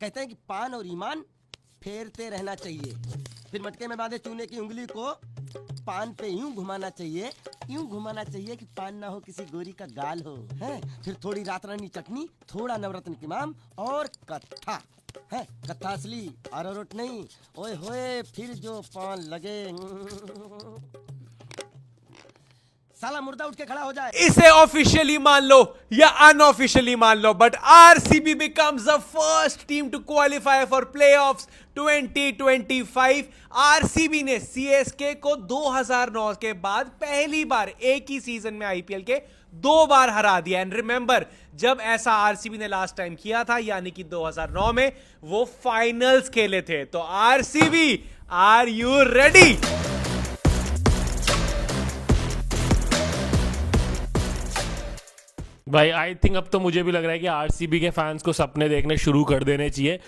कहते हैं कि पान और ईमान फेरते रहना चाहिए। फिर मटके में बांधे चूने की उंगली को पान पे यूं घुमाना चाहिए, यूं घुमाना चाहिए कि पान ना हो किसी गोरी का गाल हो, है? फिर थोड़ी रात रानी चटनी, थोड़ा नवरत्न की माम और कत्था, है? कत्था असली, अरारोट नहीं। ओए होए, फिर जो पान लगे, साला मुर्दा उठ के खड़ा हो जाए। इसे ऑफिशियली मान लो या अनऑफिशियली मान लो, but RCB becomes the first team to qualify for playoffs 2025। RCB ने सीएसके को 2009 के बाद पहली बार एक ही सीजन में आईपीएल के 2 बार हरा दिया। एंड रिमेंबर, जब ऐसा आरसीबी ने लास्ट टाइम किया था, यानी कि 2009 में, वो फाइनल्स खेले थे। तो आरसीबी, आर यू रेडी? भाई आई थिंक अब तो मुझे भी लग रहा है कि आरसीबी के फैंस को सपने देखने शुरू कर देने चाहिए,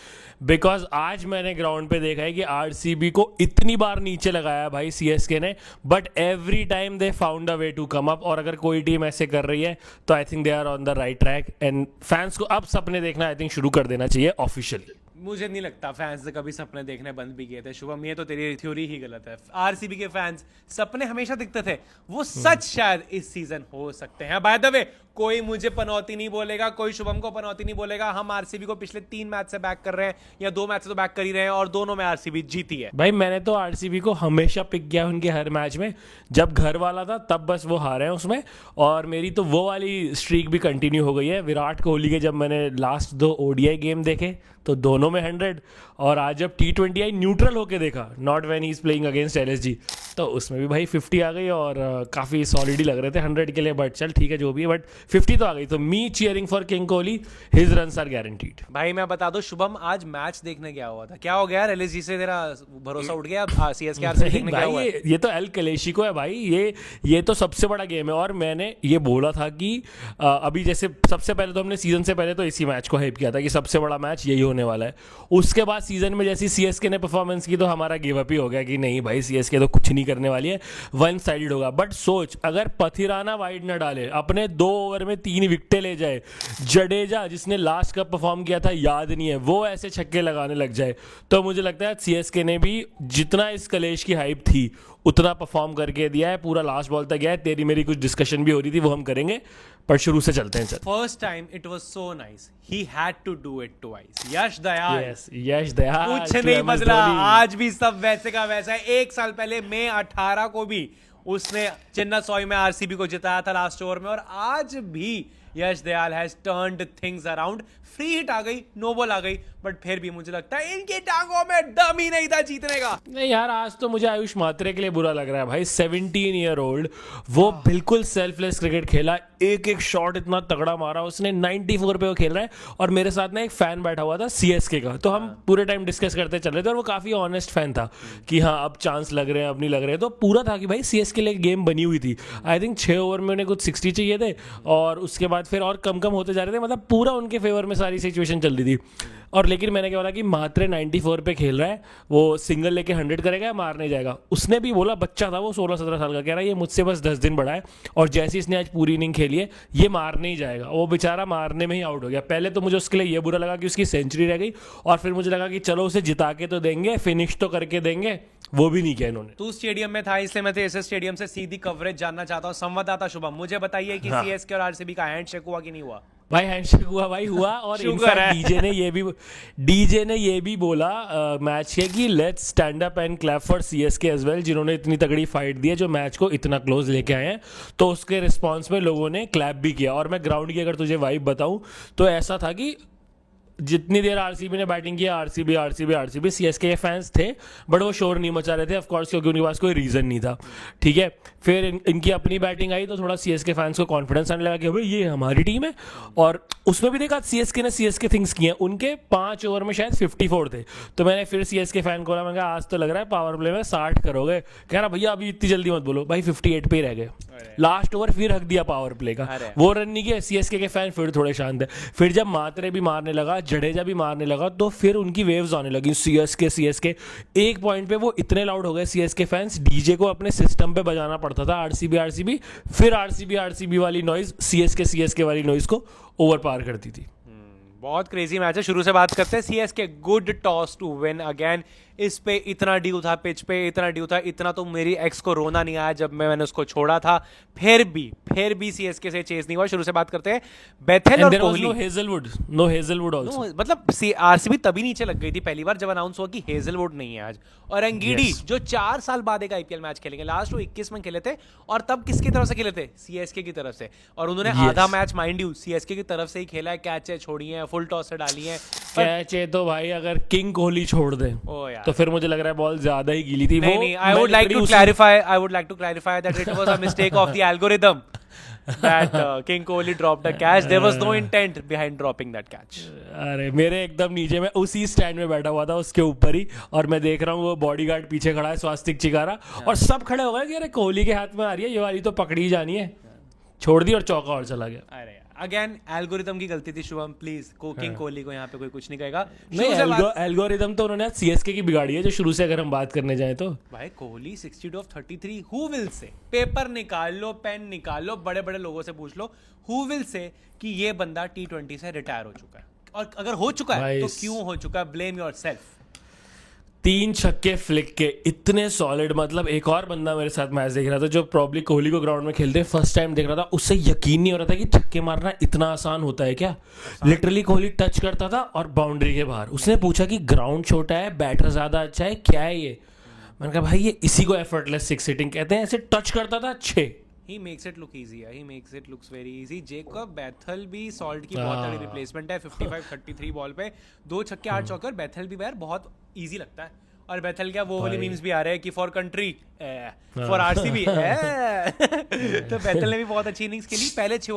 बिकॉज आज मैंने ग्राउंड पे देखा है कि आरसीबी को इतनी बार नीचे लगाया भाई सीएसके ने, but every time they found a way to come up. और अगर कोई टीम ऐसे कर रही है तो I think they are on the right track, and fans को अब सपने देखना आई थिंक शुरू कर देना चाहिए ऑफिशियली। मुझे नहीं लगता फैंस ने कभी सपने देखने बंद भी किए थे शुभम, ये तो तेरी थ्योरी ही गलत है। आरसीबी के फैंस सपने हमेशा दिखते थे, वो सच शायद इस सीजन हो सकते हैं। बाय द वे, कोई मुझे पनौती नहीं बोलेगा, कोई शुभम को पनौती नहीं बोलेगा। हम आरसीबी को पिछले 3 मैच से बैक कर रहे हैं, या 2 मैच से तो बैक कर ही रहे हैं, और दोनों में आरसीबी जीती है। भाई मैंने तो आरसीबी को हमेशा पिक किया उनके हर मैच में, जब घर वाला था तब बस वो हारे हैं उसमें, और मेरी तो वो वाली स्ट्रीक भी कंटिन्यू हो गई है। विराट कोहली के जब मैंने लास्ट 2 ओडीआई गेम देखे तो दोनों में 100, और आज जब T20 आई न्यूट्रल होके देखा, not when he is playing against LSG, तो उसमें भी भाई 50 आ गई, और काफ़ी सॉलिड ही लग रहे थे 100 के लिए, बट चल ठीक है जो भी है, बट 50 तो आ गई। तो me cheering for king Kohli, his runs are guaranteed. भाई मैं बता दूं शुभम, आज मैच देखने क्या हुआ था, क्या हो गया? एलएसजी से तेरा भरोसा उठ गया? सीएसके आरसीबी देखने क्या हुआ? ये तो एल क्लेशिको है भाई, ये तो सबसे बड़ा गेम है। और मैंने ये बोला था कि अभी जैसे सबसे पहले तो हमने सीजन से पहले तो इसी मैच को हाइप किया था कि सबसे बड़ा मैच यही होने वाला है। उसके बाद सीजन में जैसी सीएसके ने परफॉर्मेंस की तो हमारा गिव अप ही हो गया कि नहीं भाई सीएसके तो कुछ नहीं करने वाली है, वन साइडेड होगा। बट सोच, अगर पथिराना वाइड न डाले, अपने 2 ओवर में 3 विकेटें ले जाए, जडेजा जिसने लास्ट कप परफॉर्म किया था याद नहीं है, वो ऐसे छक्के लगाने लग जाए, तो मुझे लगता है सीएसके ने भी जितना इस कलेश की हाइप थी उतना परफॉर्म करके दिया है। पूरा लास्ट बॉल तक गया है। तेरी मेरी कुछ डिस्कशन भी हो रही थी, वो हम करेंगे, पर शुरू से चलते हैं। First time it was so nice, he had to do it twice. Yash Dayal, Yash Dayal कुछ नहीं बदला, आज भी सब वैसे का वैसा है। 1 साल पहले मई 18 को भी उसने चिन्नास्वामी में आरसीबी को जिताया था लास्ट ओवर में, और आज भी Yash Dayal has turned things around. Free hit आ गई, नो बॉल आ गई, बट फिर भी मुझे लगता है इनकी टांगों में दम ही नहीं था जीतने का। नहीं यार, आज तो मुझे आयुष मात्रे के लिए बुरा लग रहा है भाई। 17 ईयर ओल्ड, वो बिल्कुल सेल्फलेस क्रिकेट खेला, एक एक शॉट इतना तगड़ा मारा उसने, 94 पे वो खेल रहा है। और मेरे साथ ना एक फैन बैठा हुआ था सीएसके का, तो हम पूरे टाइम डिस्कस करते चल रहे थे, और वो काफी ऑनेस्ट फैन था कि हाँ अब चांस लग रहे हैं, अब नहीं लग रहे। तो पूरा था कि भाई सीएसके लिए गेम बनी हुई थी। आई थिंक 6 ओवर में उन्हें कुछ 60 चाहिए थे, और उसके बाद फिर और कम होते जा रहे थे, मतलब पूरा उनके फेवर में सारी सिचुएशन चल रही थी। और लेकिन मैंने क्या बोला कि मात्रे 94 पे खेल रहा है, वो सिंगल लेके 100 करेगा या मारने जाएगा। उसने भी बोला, बच्चा था वो 16-17 साल का, कह रहा है ये मुझसे बस 10 दिन बड़ा है, और जैसे इसने आज पूरी इनिंग खेली है ये मारने ही जाएगा। वो बेचारा मारने में ही आउट हो गया। पहले तो मुझे उसके लिए ये बुरा लगा कि उसकी सेंचुरी रह गई, और फिर मुझे लगा कि चलो उसे जिता के तो देंगे, फिनिश तो करके देंगे, वो भी नहीं किया इन्होंने। तू स्टेडियम में था, इसलिए मैं तेरे स्टेडियम से सीधी कवरेज जानना चाहता हूँ। संवाददाता शुभम, मुझे बताइए कि सीएसके और आरसीबी का हैंडशेक हुआ कि नहीं हुआ? भाई हैंडशेक हुआ भाई, हुआ। और इनफैक्ट डीजे ने ये भी बोला मैच के कि let's stand up and clap for CSK as well, जिन्होंने इतनी तगड़ी फाइट दी है, जो मैच को इतना क्लोज लेके आए हैं। तो उसके रिस्पॉन्स में लोगों ने क्लैप भी किया। और मैं ग्राउंड की अगर तुझे वाइब बताऊं तो ऐसा था कि जितनी देर आरसीबी ने बैटिंग किया, आरसीबी सीएसके के फैंस थे, बट वो शोर नहीं मचा रहे थे, ऑफ कोर्स, क्योंकि उनके पास कोई रीजन नहीं था। ठीक है, फिर इनकी अपनी बैटिंग आई तो थोड़ा सीएसके फैंस को कॉन्फिडेंस आने लगा कि भाई ये हमारी टीम है। और उसमें भी देखा सीएसके ने सीएसके थिंग्स किए। उनके 5 ओवर में शायद 54 थे, तो मैंने फिर सीएसके फैन को बोला, मैं कहा आज तो लग रहा है पावर प्ले में 60 करोगे। कह रहा भैया अभी इतनी जल्दी मत बोलो। भाई 58 पे ही रह गए। लास्ट ओवर फिर हक दिया पावर प्ले का, वो रन नहीं किया। सीएसके के फैन फिर थोड़े शांत है। फिर जब मात्रे भी मारने लगा, जडेजा भी मारने लगा, तो फिर उनकी वेव्स आने लगी सीएसके। एक पॉइंट पे वो इतने लाउड हो गए सीएसके फैंस, डीजे को अपने सिस्टम पे बजाना पड़ता था आरसीबी, फिर आरसीबी वाली नॉइज सीएसके वाली नॉइज को ओवर पार करती थी। बहुत क्रेजी मैच है। शुरू से बात करते हैं। CSK good toss to win again. इस पे इतना ड्यू था, पिच पे इतना ड्यू था, इतना तो मेरी एक्स को रोना नहीं आया जब मैंने उसको छोड़ा था। फिर भी सीएसके से चेस नहीं हुआ। शुरू से बात करते हैं बेथेल और कोहली। No Hazlewood also. मतलब आरसीबी तभी नीचे लग गई थी पहली बार जब अनाउंस हुआ कि हेजलवुड नहीं है आज। और एंगीडी जो 4 साल बाद एक आईपीएल मैच खेलेंगे, लास्ट वो 21 में खेले थे और तब किसकी तरफ से खेले थे? सीएसके की तरफ से। और उन्होंने आधा मैच माइंड यू सीएसके की तरफ से ही खेला है। कैच छोड़ी है, फुल टॉस से डाली है। कैच है तो भाई अगर किंग कोहली छोड़ दे तो फिर मुझे लग रहा है बॉल ज्यादा ही गीली थी। नहीं, I would like to clarify that it was a mistake of the algorithm that King Kohli dropped a catch. There was no intent behind dropping that catch. अरे मेरे एकदम नीचे में उसी स्टैंड में बैठा हुआ था, उसके ऊपर ही, और मैं देख रहा हूँ वो बॉडीगार्ड पीछे खड़ा है स्वास्तिक चिकारा, और सब खड़े हो गए कि अरे कोहली के हाथ में आ रही है, ये वाली तो पकड़ी ही जानी है। छोड़ दी और चौका और चला गया। अरे अगेन एल्गोरिथम की गलती थी शुभम, प्लीज किंग कोहली को यहाँ पे कोई कुछ नहीं कहेगा। नहीं, एल्गोरिथम तो उन्होंने सीएसके की बिगाड़ी है जो शुरू से अगर हम बात करने जाए तो। भाई Kohli 62 of 33, who will say? Paper निकाल लो, पेन निकाल लो, बड़े बड़े लोगों से पूछ लो, हु विल से कि ये बंदा T20 से रिटायर हो चुका है? और अगर हो चुका है तो क्यों हो चुका है? Blame yourself. 3 छक्के फ्लिक के इतने सॉलिड, मतलब एक और बंदा मेरे साथ मैच देख रहा था जो प्रॉब्ली कोहली को ग्राउंड में खेलते फर्स्ट टाइम देख रहा था, उससे यकीन नहीं हो रहा था कि छक्के मारना इतना आसान होता है क्या। लिटरली कोहली टच करता था और बाउंड्री के बाहर। उसने पूछा कि ग्राउंड छोटा है, बैटर ज्यादा अच्छा है, क्या है ये? मैंने कहा भाई ये इसी को एफर्टलेस 6 हिटिंग कहते हैं। ऐसे टच करता था 6। He makes it look easy. He makes it looks very easy. Jacob Bethel भी सॉल्ट की बहुत तगड़ी रिप्लेसमेंट है। 55-33 बॉल पे 2 छक्के 8 चौके। और बेथल भी यार बहुत इजी लगता है। और बेथल क्या वो वाली मीम्स भी आ रहे हैं कि फॉर कंट्री, फॉर आरसीबी। तो बेथल ने भी बहुत अच्छी इनिंग्स खेली। पहले 6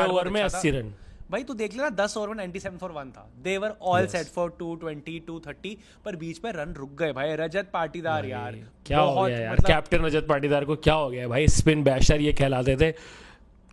ओवर में 80 रन। भाई तू देख लेना, 10 ओवर में 97 for 1 था। दे वर ऑल सेट फॉर 220 230, पर बीच में रन रुक गए भाई। रजत पाटीदार यार क्या हो गया यार, कैप्टन रजत पाटीदार को क्या हो गया भाई? स्पिन बैशर ये कहलाते थे।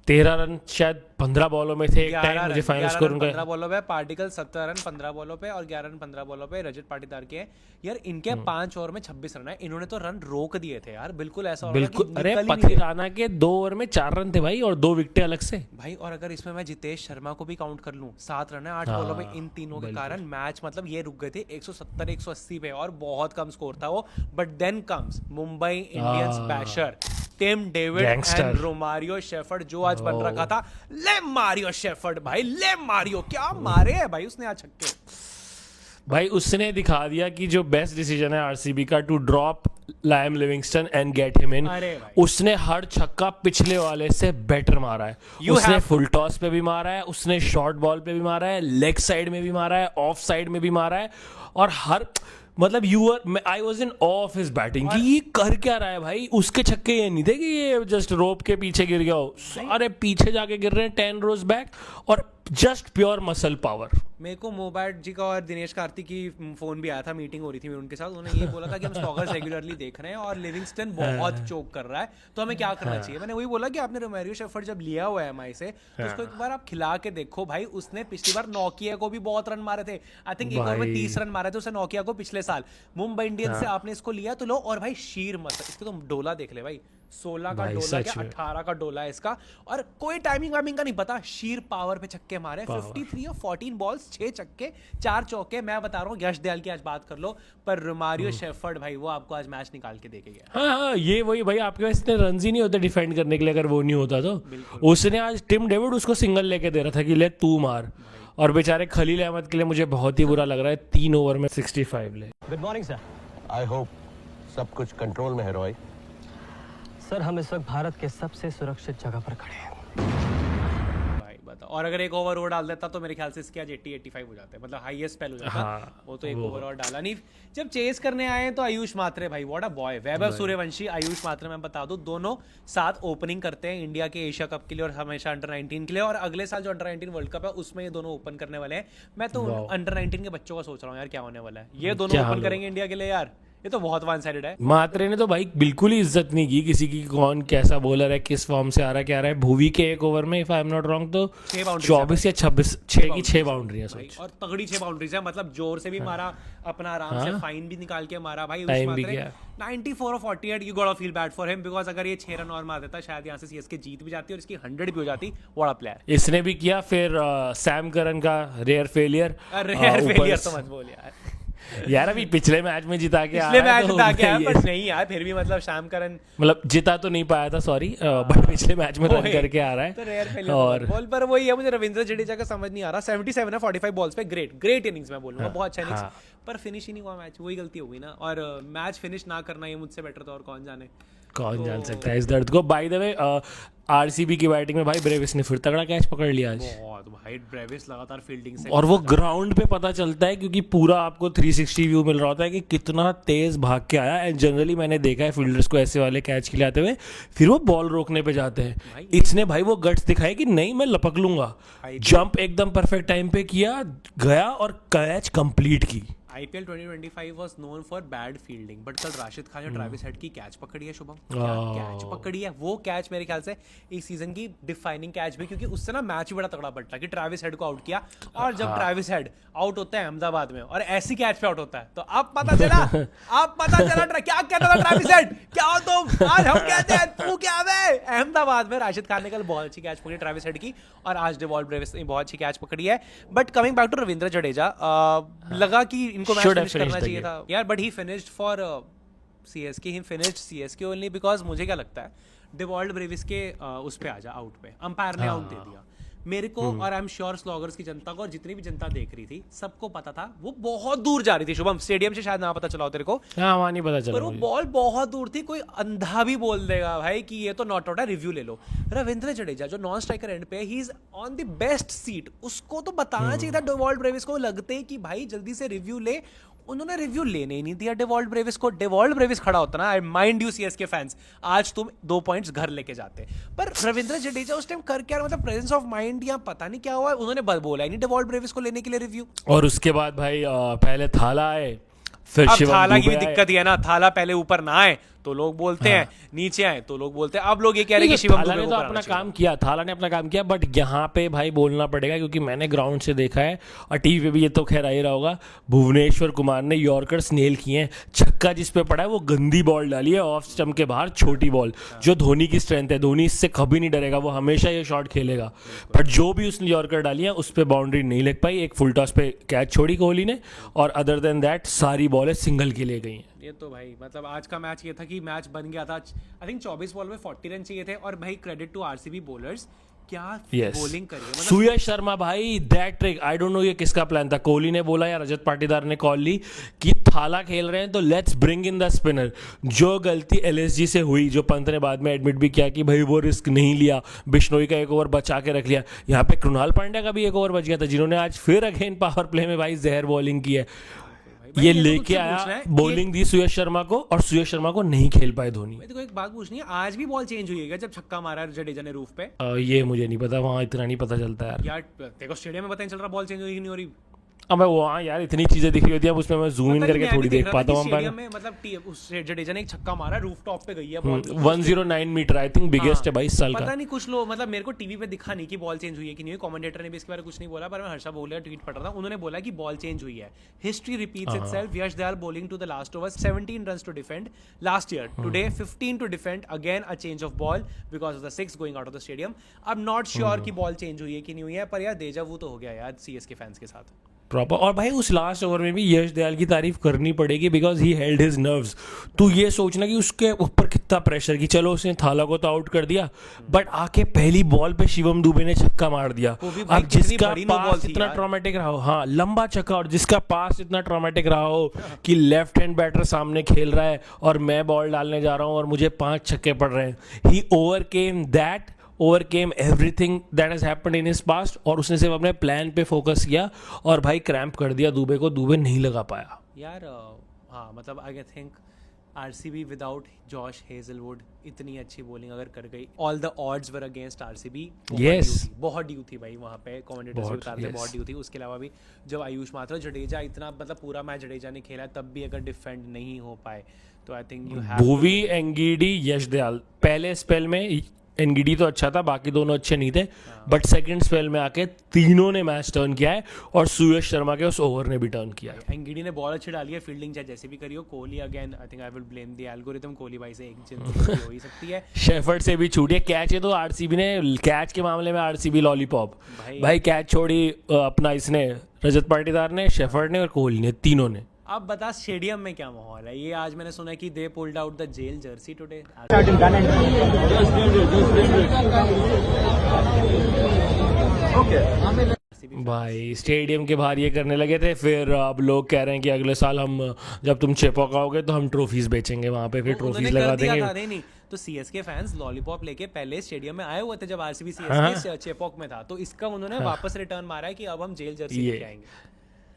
13 रन शायद 15 बॉलों में थे एक टाइम, मुझे फाइनल स्कोर उनका 15 बॉलों पे। पार्टिकल 17 रन 15 बॉलों पे और 11 रन 15 बॉलों पे रजत पाटीदार के। यार इनके 5 ओवर में 26 रन है। इन्होंने तो रन रोक दिए थे यार। बिल्कुल ऐसा बिल्कुल। अरे पथरी राणा के 2 ओवर में 4 रन थे भाई, और 2 विकेटें अलग से भाई। और अगर इसमें मैं जितेश शर्मा को भी काउंट कर लूं, 7 रन है 8 बॉलों में। इन तीनों के कारण मैच मतलब ये रुक गए थे 170 180 पे, और बहुत कम स्कोर था वो। But then comes Mumbai Indians basher Tim David and Romario Shepherd, जो आज बन रखा था। ले मारियो शेफर्ड भाई, ले मारियो, क्या मारे है भाई उसने आज छक्के। भाई उसने दिखा दिया कि जो बेस्ट डिसीजन है आरसीबी का, to drop Liam Livingstone and get him in. उसने हर छक्का पिछले वाले से बेटर मारा है। उसने फुल टॉस पे भी मारा है, उसने शॉर्ट बॉल पे भी मारा है, लेग साइड में भी मारा है, ऑफ साइड में भी मारा है, और हर मतलब I was in of his batting कि ये कर क्या रहा है भाई। उसके छक्के ये नहीं थे कि ये जस्ट रोप के पीछे गिर गया हो, सारे पीछे जाके गिर रहे हैं 10 रोज बैक, और जस्ट प्योर मसल पावर। मेरे को मोबाइल जी का और दिनेश कार्तिक की फोन भी आया था, मीटिंग हो रही थी उनके साथ। उन्होंने ये बोला था कि हम स्टॉकर्स रेगुलरली देख रहे हैं और लिविंगस्टन बहुत चोक कर रहा है, तो हमें क्या करना चाहिए। मैंने वही बोला कि आपने रोमारियो शेफर्ड जब लिया हुआ है एमआई से, तो उसको एक बार आप खिला के देखो भाई। उसने पिछली बार नोकिया को भी बहुत रन मारे थे। आई थिंक एक ओवर में 30 रन मारे थे उसने नोकिया को पिछले साल। मुंबई इंडियंस से आपने इसको लिया तो लो। और भाई शीर मत, इसको तुम डोला देख ले भाई, 16 का डोला क्या 18 का डोला है इसका। और कोई टाइमिंग वाइमिंग का नहीं पता, शीर पावर पे छक्के मारे। 53 और 14 बॉल्स 6 छक्के 4 चौके। मैं बता रहा हूँ यश दयाल की आज बात कर लो, पर रोमारियो शेफर्ड भाई वो आपको आज मैच निकाल के देके गया। हाँ, ये वही भाई, आपके पास इतने रन ही नहीं होते डिफेंड करने के लिए अगर वो नहीं होता तो। उसने आज टिम डेविड उसको सिंगल लेके दे रहा था कि ले तू मार, और बेचारे खलील अहमद के लिए मुझे बहुत ही बुरा लग रहा है 3 ओवर में 65 ले। Good morning sir. I hope सब कुछ कंट्रोल में है रॉय। सर हम इस वक्त भारत के सबसे सुरक्षित जगह पर खड़े हैं भाई बता। और अगर एक ओवर और डाल देता तो मेरे ख्याल से इसके आज 80-85 हो जाते, मतलब हाईएस्ट स्पेल हो जाता। वो तो एक ओवर और डाला नहीं। जब चेस करने आए तो आयुष मात्रे भाई, what a boy. Vaibhav Suryavanshi, Ayush मात्रे, मैं बता दूं दोनों साथ ओपनिंग करते हैं इंडिया के एशिया कप के लिए और हमेशा अंडर 19 के लिए। और अगले साल जो अंडर 19 वर्ल्ड कप है उसमें ये दोनों ओपन करने वाले हैं। मैं तो अंडर 19 के बच्चों का सोच रहा हूँ यार क्या होने वाला है। ये दोनों ओपन करेंगे इंडिया के लिए यार। ये तो बहुत वन साइडेड है। मात्रे ने तो भाई बिल्कुल ही इज्जत नहीं की किसी की, कौन कैसा बॉलर है, किस फॉर्म से आ रहा है, क्या रहा है। भुवी के एक ओवर में if I am not wrong तो 24 या 26 6 की 6 बाउंड्री है सोच। और तगड़ी 6 बाउंड्रीज है, मतलब जोर से भी मारा, अपना आराम से फाइन भी निकाल के मारा भाई। टाइम भी किया। 94 और 48, you got feel bad for him, because अगर ये 6 रन और मार देता शायद यहाँ से सीएसके जीत भी जाती और इसकी 100 भी हो जाती। बड़ा प्लेयर इसने भी किया। फिर सैम करन का रेयर फेलियर। रेयर फेलियर तो मत बोल यार अभी पिछले मैच में जिता के पिछले मैच जिता के आया, बट नहीं यार फिर भी मतलब सैम करन मतलब जिता तो नहीं पाया था, सॉरी, बट पिछले मैच में रन करके आ रहा है। तो रेयर फेलियर और बॉल पर वही है। मुझे रविंद्र जडेजा का समझ नहीं आ रहा। 77 है 45 बॉल्स पे, ग्रेट इनिंग्स मैं बोलूंगा, बहुत अच्छा इनिंग्स, पर फिनिश ही नहीं हुआ मैच। वही गलती हो गई ना, और मैच फिनिश ना करना ये मुझसे बेटर था, और कौन जान सकता है इस दर्द को। बाय द वे आरसीबी की बैटिंग में भाई ब्रेविस ने फिर तगड़ा कैच पकड़ लिया आज। बहुत भाई, ब्रेविस लगातार फील्डिंग से, और वो ग्राउंड पे पता चलता है क्योंकि पूरा आपको 360 व्यू मिल रहा होता है कि कितना तेज भाग के आया। एंड जनरली मैंने देखा है फील्डर्स को ऐसे वाले कैच खिलाते हुए फिर वो बॉल रोकने पे जाते हैं। इसने भाई वो गट्स दिखाए कि नहीं मैं लपक लूंगा, जंप एकदम परफेक्ट टाइम पे किया, गया और कैच कंप्लीट की। IPL 2025 was known for bad fielding, but कल राशिद खान ने ट्रेविस हेड की कैच पकड़ी है शुभम, कैच पकड़ी है। वो कैच मेरे ख्याल से इस सीजन की डिफाइनिंग कैच भी, क्योंकि उससे ना मैच भी बड़ा तगड़ा बटा कि ट्रेविस हेड को आउट किया, और जब ट्रेविस हेड आउट होता है अहमदाबाद में और ऐसी कैच पे आउट होता है तो अब पता चला क्या कहता था ट्रेविस हेड, क्या हो तुम, आज हम कहते हैं तू क्या है। अहमदाबाद में राशिद खान ने कल बहुत अच्छी कैच पकड़ी ट्रेविस हेड की, और आज डेवॉल्ट ब्रेविस ने बहुत अच्छी कैच पकड़ी है। But coming back to Ravindra Jadeja, लगा कि इनको मैच फिनिश करना चाहिए था यार, but he finished for CSK, he finished CSK only because मुझे क्या लगता है डेवॉल्ट ब्रेविस के उस पे आजा आउट पे अंपायर ने आउट दे दिया मेरे को, और आई एम श्योर स्लॉगर्स की जनता को और जितनी भी जनता देख रही थी सबको पता था वो बहुत दूर जा रही थी शुभम, स्टेडियम से शायद ना पता चला हो तेरे को, वहां नहीं पता चला, पर वो बॉल बहुत दूर थी। कोई अंधा भी बोल देगा भाई कि ये तो नॉट आउट है, रिव्यू ले लो। रविंद्र जडेजा जो नॉन स्ट्राइकर एंड पे, he is on the best seat, उसको तो बताना चाहिए था डेवॉल्ट ब्रेविस को, लगते कि भाई जल्दी से रिव्यू ले। उन्होंने रिव्यू लेने ही नहीं दिया डेवॉल्ट ब्रेविस को। डेवॉल्ट ब्रेविस खड़ा होता ना, आई माइंड यू सीएसके फैंस, आज तुम 2 पॉइंट्स घर लेके जाते। पर रविंद्र जडेजा उस टाइम करके यार, मतलब प्रेजेंस ऑफ माइंड या पता नहीं क्या हुआ, उन्होंने बोला ही नहीं डेवॉल्ट ब्रेविस को लेने के लिए रिव्यू। और उसके बाद भाई पहले थाला आए, फिर अब शिवम थाला की दुबे भी दिक्कत ही है ना, थाला पहले ऊपर ना आए तो लोग बोलते हैं, नीचे आए तो लोग बोलते हैं। अब लोग ये कह रहे हैं कि शिवम थाला ने तो अपना काम किया, थाला ने अपना काम किया, बट यहाँ पे भाई बोलना पड़ेगा क्योंकि मैंने ग्राउंड से देखा है और टीवी पे भी ये तो खैर आ ही रहा होगा, भुवनेश्वर कुमार ने यॉर्कर्स नेल किए हैं। छक्का जिस पे पड़ा है वो गंदी बॉल डाली है ऑफ स्टंप के बाहर, छोटी बॉल, जो धोनी की स्ट्रेंथ है। धोनी इससे कभी नहीं डरेगा, वो हमेशा ये शॉट खेलेगा, बट जो भी उसने यॉर्कर डाली है उस पर बाउंड्री नहीं लग पाई। एक फुल टॉस पे कैच छोड़ी कोहली ने, और अदर देन दैट सारी बॉलें सिंगल के लिए गई हैं। ये तो भाई मतलब आज का मैच ये था कि मैच बन गया था। आई थिंक 24 बॉल में 40 रन चाहिए थे, और भाई क्रेडिट टू आरसीबी बॉलर्स, क्या बॉलिंग करी है। सूर्य शर्मा भाई, that trick I don't know ये किसका प्लान था, कोहली ने बोला या रजत पाटीदार ने कॉल ली कि थाला खेल रहे हैं तो let's bring in the spinner. जो गलती एलएसजी से हुई, जो पंत ने बाद में एडमिट भी किया कि भाई वो रिस्क नहीं लिया, बिश्नोई का एक ओवर बचा के रख लिया। यहाँ पे कृणाल पांड्या का भी एक ओवर बच गया था, जिन्होंने आज फिर अगेन पावर प्ले में भाई जहर बॉलिंग की है। ये लेके आया, बॉलिंग दी सूर्य शर्मा को, और सूर्य शर्मा को नहीं खेल पाए धोनी। देखो एक बात पूछनी है, आज भी बॉल चेंज हुई है जब छक्का मारा जडेजा ने रूफ पे? ये मुझे नहीं पता, वहाँ इतना नहीं पता चलता यार। देखो स्टेडियम में पता नहीं चल रहा बॉल चेंज हुई कि नहीं हो रही। अब वहाँ यार इतनी चीजें दिख रही होती है, अब उसमें मैं जूम इन करके थोड़ी देख पाता हूँ। स्टेडियम में मतलब उस जडेजा ने एक छक्का मारा, रूफ टॉप पे गई है ball, 109 meter, I think biggest है 22 साल का। पता नहीं कुछ लोग, मतलब मेरे को टीवी पे दिखा नहीं कि बॉल चेंज हुई है कि नहीं हुई, कमेंटेटर ने भी इसके बारे में कुछ नहीं बोला, पर मैं हर्षा बोल रहा ट्वीट पढ़ रहा था, उन्होंने बोला कि बॉल चेंज हुई है। History repeats itself, Yash Dayal bowling to the last over, 17 runs to defend last year, today 15 to defend, again a change of ball because of the 6 going out of the stadium. अब not sure कि ball change हुई है कि नहीं हुई है, पर यार डेजा वू तो हो गया यार सीएसके फैंस के साथ प्रॉपर। और भाई उस लास्ट ओवर में भी यश दयाल की तारीफ करनी पड़ेगी because he held his nerves. तू ये सोचना कि उसके ऊपर कितना प्रेशर, कि चलो उसने थाला को तो आउट कर दिया, बट आके पहली बॉल पे शिवम दुबे ने छक्का मार दिया। अब जिसका पास इतना ट्रॉमेटिक रहा हो, हाँ लंबा छक्का, और जिसका पास इतना ट्रॉमेटिक रहा हो कि लेफ्ट हैंड बैटर सामने खेल रहा है और मैं बॉल डालने जा रहा हूँ और मुझे 5 छक्के पड़ रहे हैं, ही overcame everything that has happened in his past, और उसने सिर्फ अपने प्लान पे फोकस किया और भाई क्रैम्प कर दिया दुबे को, दुबे नहीं लगा पाया यार। हाँ मतलब I think RCB without Josh Hazlewood इतनी अच्छी बॉलिंग अगर कर गई, all the odds were against RCB. Yes. बहुत ड्यू थी भाई वहाँ पे, कमेंटेटर्स भी बता रहे थे बहुत ड्यू थी। उसके अलावा भी जब आयुष मात्रा, जडेजा इतना मतलब पूरा मैच जडेजा ने खेला, तब भी अगर डिफेंड नहीं हो पाए तो I think you have Bhuvi, Ngidi, Yash Dayal पहले स्पेल में एनगीडी तो अच्छा था, बाकी दोनों अच्छे नहीं थे, बट सेकंड स्पेल में आके तीनों ने मैच टर्न किया है और सुयश शर्मा के उस ओवर ने भी टर्न किया है। एंगीडी ने बॉल अच्छी डाली है, फील्डिंग चाहे जैसे भी करी हो। Kohli again I think I will blame the algorithm, Kohli भाई से एक जिंदगी हो ही सकती है। शेफर्ड से भी छूटी है, कैच है तो आरसीबी ने, कैच के मामले में आरसीबी लॉलीपॉप भाई कैच छोड़ी अपना इसने रजत पाटीदार ने, शेफर्ड ने और कोहली ने, तीनों ने। अब बता स्टेडियम में क्या माहौल है? ये आज मैंने सुना कि they pulled out the jail jersey today. भाई स्टेडियम के बाहर ये करने लगे थे, फिर अब लोग कह रहे हैं कि अगले साल हम जब तुम चेपॉक आओगे तो हम ट्रॉफीज बेचेंगे वहां पे, फिर ट्रॉफीज लगा देंगे। नहीं तो सीएसके फैंस लॉलीपॉप लेके पहले स्टेडियम में आए हुए थे जब आरसीबी सीएसके चेपॉक में था, तो इसका उन्होंने वापस रिटर्न मारा है कि अब हम जेल जर्सी लेके आएंगे।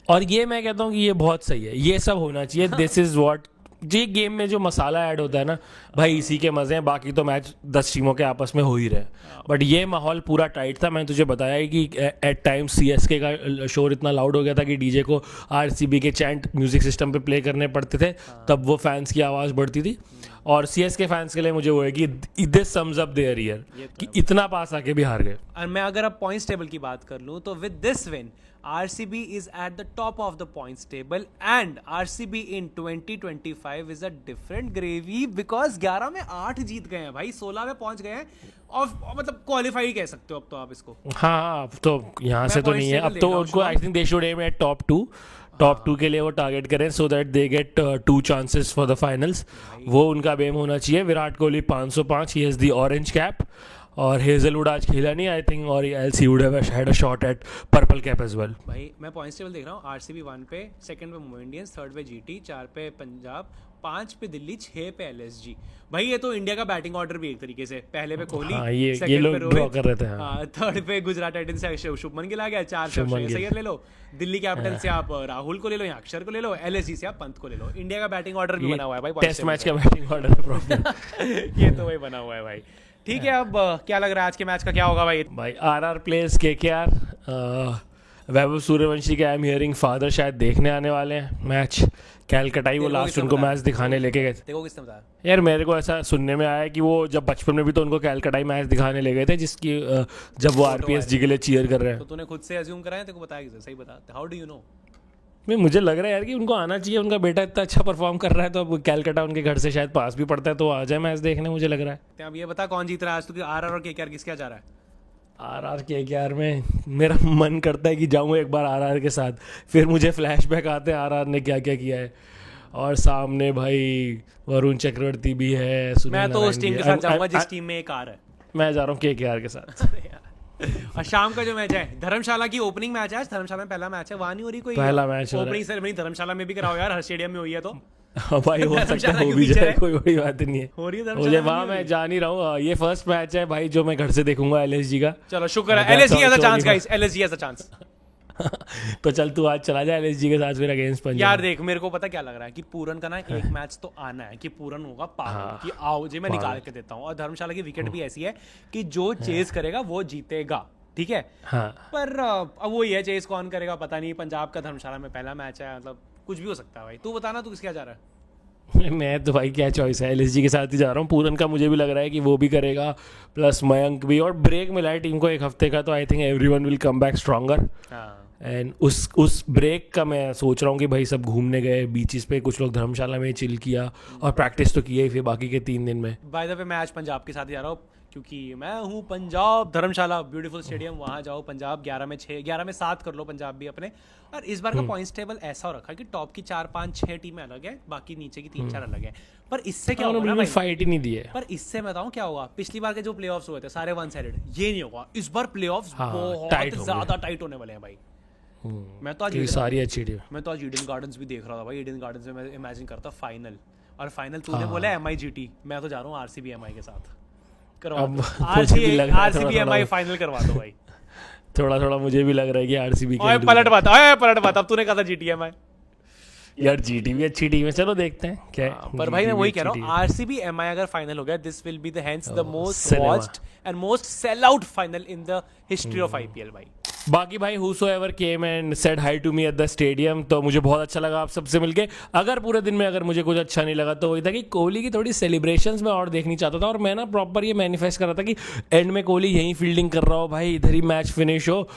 और ये मैं कहता हूँ कि ये बहुत सही है, ये सब होना चाहिए। दिस इज व्हाट, ये गेम में जो मसाला ऐड होता है ना भाई, इसी के मजे हैं। बाकी तो मैच 10 टीमों के आपस में हो ही रहे, बट ये माहौल पूरा टाइट था। मैंने तुझे बताया ही कि एट टाइम सीएसके का शोर इतना लाउड हो गया था कि डीजे को आरसीबी के चैंट म्यूजिक सिस्टम पे प्ले करने पड़ते थे, तब वो फैंस की आवाज़ बढ़ती थी। और सीएसके फैंस के लिए मुझे वो है कि this sums up their year कि इतना पास आके भी हार गए। और मैं अगर अब पॉइंट्स टेबल की बात कर लूँ तो with this win RCB is at the top of the points table and RCB in 2025 is a different gravy because 11 में 8 जीत गए हैं भाई, 16 में पहुंच गए हैं और मतलब क्वालिफाई कह सकते हो अब तो आप इसको। हाँ, अब तो यहाँ से तो नहीं है, अब तो उनको I think they should aim at top 2। Top 2 के लिए वो टारगेट करें so that they get 2 chances for the finals. वो उनका बेम होना चाहिए। Virat Kohli 505, he has the orange cap, और हेजलवुड आज खेला नहीं I think, or else he would have had a shot at purple cap as well. भाई मैं पॉइंट्स टेबल देख रहा हूँ, आरसीबी 1 पे, सेकंड पे मुंबई इंडियंस, थर्ड पे जीटी, 4 पे पंजाब, 5 पे दिल्ली, 6 पे एलएसजी। भाई ये तो इंडिया का बैटिंग ऑर्डर भी एक तरीके से, पहले पे कोहली, ये लोग ड्रॉ कर रहे थे, थर्ड पे गुजरात टाइटंस से शुभमन गिल आ गया, 4 से श्रेयस अय्यर ले लो, दिल्ली कैपिटल से आप राहुल को ले लो या अक्षर को ले लो, एलएसजी से आप पंत को ले लो। इंडिया का बैटिंग ऑर्डर भी बना हुआ है भाई, टेस्ट मैच का बैटिंग ऑर्डर प्रॉब्लम ये तो भाई बना हुआ है भाई। ठीक है, अब क्या लग रहा है आज के मैच का क्या होगा भाई? भाई RR players KKR, Vaibhav Suryavanshi के आई एम हियरिंग फादर शायद देखने आने वाले हैं मैच। कैलकटाई वो लास्ट उनको मैच दिखाने लेके गए थे। देखो किसने बताया यार, मेरे को ऐसा सुनने में आया कि वो जब बचपन में भी तो उनको कैलकटाई मैच दिखाने ले गए थे, जिसकी जब वो आरपीएसजी के लिए चीयर कर रहे हैं। तो तूने खुद से अज्यूम कराया, तेरे को बताया किसने? सही बता, हाउ डू यू नो? मुझे लग रहा है यार कि उनको आना चाहिए, उनका बेटा इतना अच्छा परफॉर्म कर रहा है, तो अब कैलकाटा उनके घर से शायद पास भी पड़ता है, तो आ जाए मैच देखने, मुझे लग रहा है। अब ये बता कौन जीत रहा है आज? तो आरआर और केकेआर किसके जा रहा है? आरआर केकेआर में मेरा मन करता है कि जाऊँ एक बार आरआर के साथ, फिर मुझे फ्लैशबैक आते हैं आरआर ने क्या क्या किया है, और सामने भाई वरुण चक्रवर्ती भी है। मैं तो उस टीम के साथ जाऊंगा जिस टीम में एक आर है। मैं जा रहा हूँ केकेआर के साथ। और शाम का जो मैच है धर्मशाला की ओपनिंग मैच है आज, धर्मशाला में पहला मैच है, वहां नहीं हो रही कोई पहला मैच ओपनिंग सेरेमनी? धर्मशाला में भी कराओ यार, हर स्टेडियम में हुई है तो भाई हो सकता है हो भी जाए, कोई बड़ी बात नहीं है। हो रही है मुझे वहाँ मैं जा नहीं रहा हूँ, ये फर्स्ट मैच है भाई जो मैं घर से देखूंगा एलएसजी का। चलो शुक्र है, LSG has a chance guys, LSG has a chance. तो चल तू आज चला जा एलएसजी के साथ फिर अगेंस्ट पंजाब। यार देख, मेरे को पता क्या लग रहा है कि पूरन का ना एक मैच तो आना है, कि पूरन होगा पागल कि आओ जी मैं निकाल के देता हूँ। और धर्मशाला की विकेट भी ऐसी है कि जो चेज करेगा वो जीतेगा, ठीक है? हाँ। पर अब वो ही है, चेज कौन करेगा पता नहीं। पंजाब का धर्मशाला में पहला मैच है, मतलब कुछ भी हो सकता है भाई। तू बताना, तू किसके जा रहा है? मैं तो भाई क्या चॉइस है, एलएसजी के साथ ही जा रहा हूँ। पूरन का मुझे भी लग रहा है कि वो भी करेगा, प्लस मयंक भी, और ब्रेक मिला है टीम को एक हफ्ते का, तो I think everyone will come back stronger. And उस ब्रेक का मैं सोच रहा हूँ कि भाई सब घूमने गए बीचेस पे, कुछ लोग धर्मशाला में चिल किया और प्रैक्टिस तो किया ही फिर बाकी के 3 दिन में। बाय द वे मैं आज पंजाब के साथ जा रहा हूँ क्योंकि मैं हूँ पंजाब, धर्मशाला ब्यूटीफुल स्टेडियम, वहाँ जाओ पंजाब। 11 में 6, 11 में 7 कर लो पंजाब भी अपने। और इस बार का पॉइंट्स टेबल ऐसा हो रखा है कि टॉप की 4, 5, 6 टीमें अलग है, बाकी नीचे की 3, 4 अलग है। पर इससे क्या होगा भाई, फाइट ही नहीं दी है। पर इससे मैं बताऊँ क्या होगा, पिछली बार के जो प्लेऑफ्स हुए थे सारे वन साइडेड, ये नहीं होगा इस बार। प्लेऑफ्स बहुत ज्यादा टाइट होने वाले हैं भाई। मैं तो आज सारी अच्छी टीम, मैं तो आज ईडन गार्डन्स भी देख रहा था भाई। ईडन गार्डन्स में मैं इमेजिन करता फाइनल, और फाइनल तूने बोला MI-GT, मैं तो जा रहा हूँ RCB MI के साथ। करवा दो RCB MI फाइनल करवा दो भाई। थोड़ा थोड़ा मुझे भी लग रहा है कि RCB पलट बात, अब तूने कहा था GT MI। यार जीटी भी अच्छी टीम है, चलो देखते हैं क्या है। पर भाई मैं GT भी वही कह रहा अच्छी हूँ, team है। आरसीबी एमआई अगर फाइनल हो गया, this will be the hence the most cinema. Watched and most sell out final in the history of IPL भाई। बाकी भाई whosoever came and said hi to me at the stadium, तो मुझे बहुत अच्छा लगा आप सबसे मिलके। अगर पूरे दिन में अगर मुझे कुछ अच्छा नहीं लगा तो वही था कि कोहली की थोड़ी सेलिब्रेशंस में और देखनी चाहता था, और मैं ना प्रॉपर ये मैनिफेस्ट कर रहा था कि एंड में कोहली यहीं फील्डिंग कर रहा हो भाई, इधर ही मैच फिनिश हो।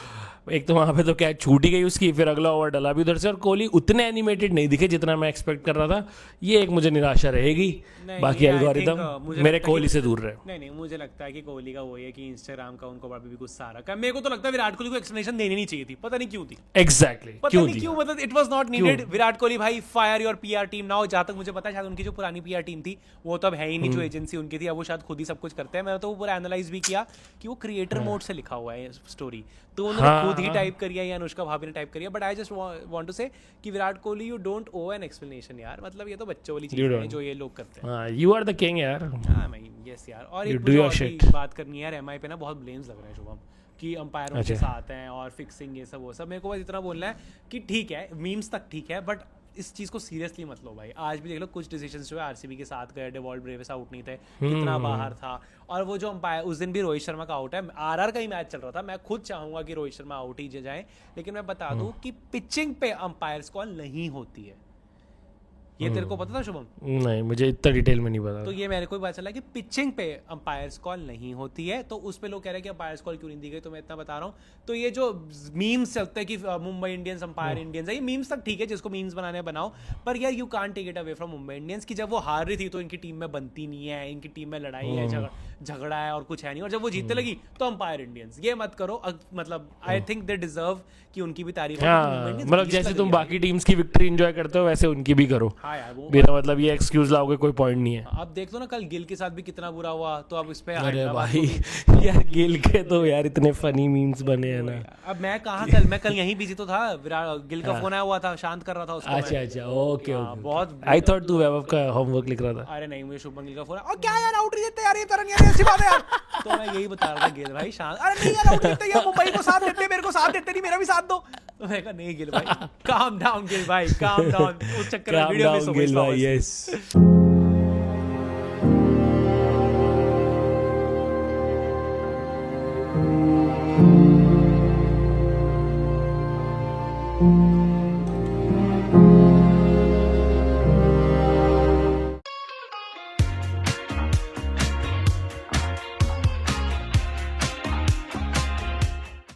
एक तो वहाँ पे तो क्या छूट ही गई उसकी, फिर अगला ओवर डला भी उधर से, और कोहली उतने एनिमेटेड नहीं दिखे जितना मैं एक्सपेक्ट कर रहा था। ये एक मुझे निराशा रहेगी। बाकी I think, एल्गोरिदम मुझे मेरे लगता है कोहली कि- से दूर रहे। नहीं मुझे लगता है कि कोहली का वही है कि इंस्टाग्राम का उनको अभी भी कुछ सारा का, मेरे को तो लगता है विराट कोहली को एक्सप्लेनेशन देनी नहीं चाहिए थी, पता नहीं क्यों थी, एग्जैक्टली पता क्यों नहीं दी? क्यों, मतलब it was not needed. Virat Kohli भाई fire your PR team now. जहां तक मुझे पता है शायद उनकी जो पुरानी पीआर टीम थी वो तो अब है ही नहीं, जो एजेंसी उनकी थी अब वो शायद खुद ही सब कुछ करते हैं। मैंने तो वो पूरा एनालाइज भी किया कि वो क्रिएटर मोड से लिखा हुआ है स्टोरी, तो उन्होंने खुद ही टाइप करी है या अनुष्का भाभी ने टाइप करी है। But I just want to say कि Virat Kohli you don't owe an explanation यार, मतलब ये तो बच्चों वाली चीज है जो ये लोग करते हैं। हाँ, यू आर द किंग यार। हाँ मैं यस यार। और You एक do मुझे your और भी shit. बात करनी है यार, एमआई पे ना बहुत ब्लेम्स लग रहे हैं शुभम कि अंपायरों के साथ हैं और फिक्सिंग ये सब वो सब। मेरे को बस इतना बोलना है कि ठीक है मीम्स तक ठीक है, बट इस चीज को सीरियसली मत लो भाई। आज भी देख लो कुछ डिसीजंस जो है आरसीबी के साथ गए, डेवॉल्ट ब्रेविस आउट नहीं थे, कितना बाहर था। और वो जो अंपायर उस दिन भी रोहित शर्मा का आउट है, आरआर का ही मैच चल रहा था, मैं खुद चाहूंगा कि रोहित शर्मा आउट ही जाए, लेकिन मैं बता दूं कि पिचिंग पे अंपायर्स कॉल नहीं होती है। ये तेरे को पता था शुभम? नहीं, मुझे इतना डिटेल में नहीं पता। तो ये मेरे को भी पता चला कि पिचिंग पे अंपायर्स कॉल नहीं होती है, तो उस पे लोग कह रहे हैं कि अंपायर्स कॉल क्यों नहीं दी गई, तो मैं इतना बता रहा हूँ। तो ये जो मीम्स चलते हैं कि मुंबई इंडियंस अंपायर इंडियंस है, ये मीम्स तक ठीक है, जिसको मीम्स बनाने बनाओ, पर यार you can't take it away from Mumbai Indians कि जब वो हार रही थी तो इनकी टीम में बनती नहीं है, इनकी टीम में लड़ाई है, झगड़ा है और कुछ है नहीं, और जब वो जीतने लगी तो अंपायर इंडियंस। ये मत करो, मतलब आई थिंक दे डिजर्व कि उनकी भी तारीफ हो। हाँ, मतलब जैसे तुम बाकी टीम्स की विक्ट्री एंजॉय करते हो वैसे उनकी भी करो। हाँ यार वो बिना मतलब ये एक्सक्यूज लाओगे कोई पॉइंट नहीं है। अब देख लो ना कल गिल के साथ भी कितना बुरा हुआ, तो अब इस पे अरे हैदराबाद भाई को भी- यार गिल के तो यार इतने फनी मीम्स बने हैं ना। अब मैं कहाँ मैं कल यहीं बिजी तो था, विराट गिल का फोन आया हुआ था, शांत कर रहा था उसको मैं। अच्छा अच्छा, ओके ओके। बहुत आई थॉट तू वैभव का होमवर्क लिख रहा था। अरे नहीं, मुझे शुभमन गिल का फोन और क्या यार आउट नहीं देते यार, ये तरन यार ऐसी बात है यार। तो मैं यही बता रहा था गिल भाई शांत, अरे नहीं यार आउट देते यार, मुंबई को साथ देते, मेरे को साथ देते नहीं, मेरा भी साथ दो। तो मैं कहा नहीं गिल भाई काम डाउन, गिल भाई काम डाउन। उस चक्कर में वीडियो मिस हो गई। यस।